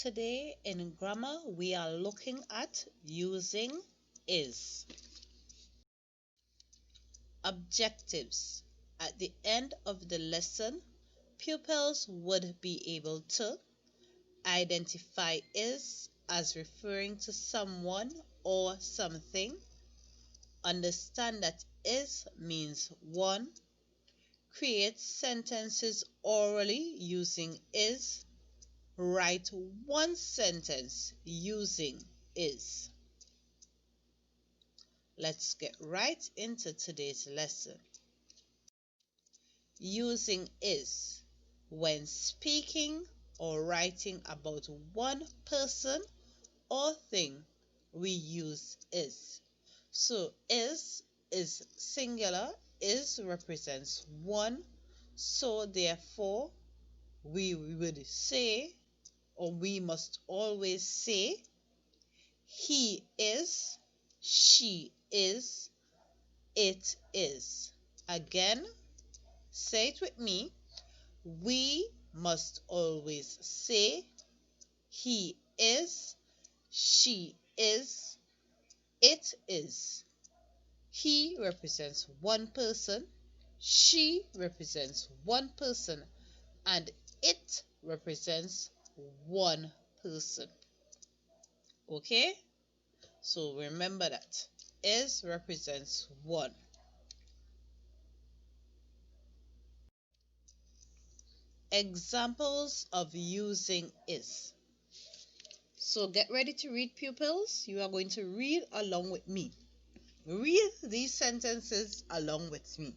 Today in grammar, we are looking at using is. Objectives. At the end of the lesson, pupils would be able to identify is as referring to someone or something, understand that is means one, create sentences orally using is, write one sentence using is. Let's get right into today's lesson. Using is. When speaking or writing about one person or thing, we use is. So is singular, is represents one, so therefore we would say, or we must always say, he is, she is, it is. Again, say it with me. We must always say, he is, she is, it is. He represents one person, she represents one person, and it represents one person. Okay? So remember that. Is represents one. Examples of using is. So get ready to read, pupils. You are going to read along with me. Read these sentences along with me.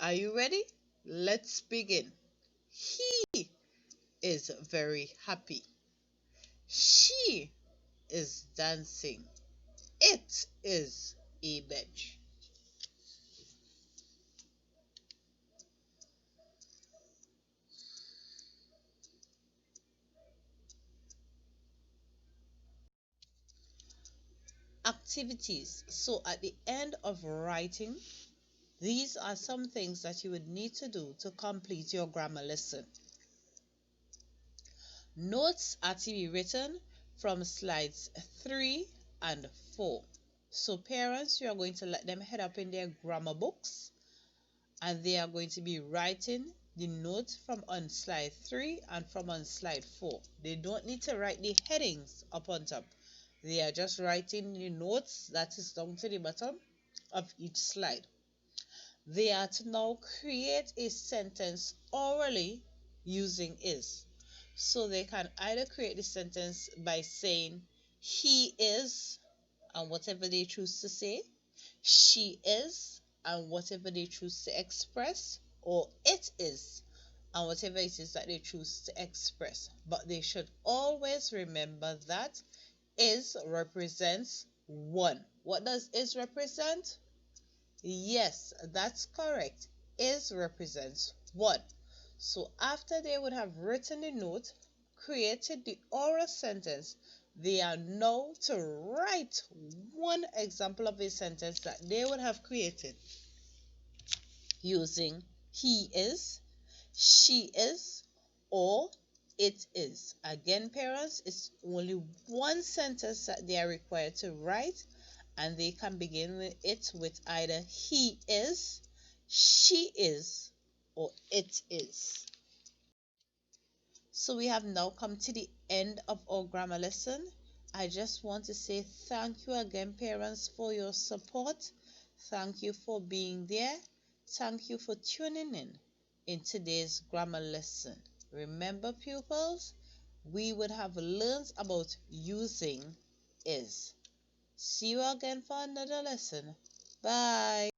Are you ready? Let's begin. He is very happy. She is dancing. It is a bench. Activities. So at the end of writing, these are some things that you would need to do to complete your grammar lesson. Notes are to be written from slides 3 and 4. So parents, you are going to let them head up in their grammar books and they are going to be writing the notes from on slide 3 and from on slide 4. They don't need to write the headings up on top. They are just writing the notes that is down to the bottom of each slide. They are to now create a sentence orally using is. So they can either create the sentence by saying he is and whatever they choose to say, she is and whatever they choose to express, or it is and whatever it is that they choose to express. But they should always remember that is represents one. What does is represent? Yes, that's correct. Is represents one. So after they would have written the note, created the oral sentence, they are now to write one example of a sentence that they would have created using he is, she is, or it is. Again, parents, it's only one sentence that they are required to write, and they can begin with it with either he is, she is, or it is. So we have now come to the end of our grammar lesson. I just want to say thank you again, parents, for your support. Thank you for being there. Thank you for tuning in today's grammar lesson. Remember, pupils, we would have learned about using is. See you again for another lesson. Bye.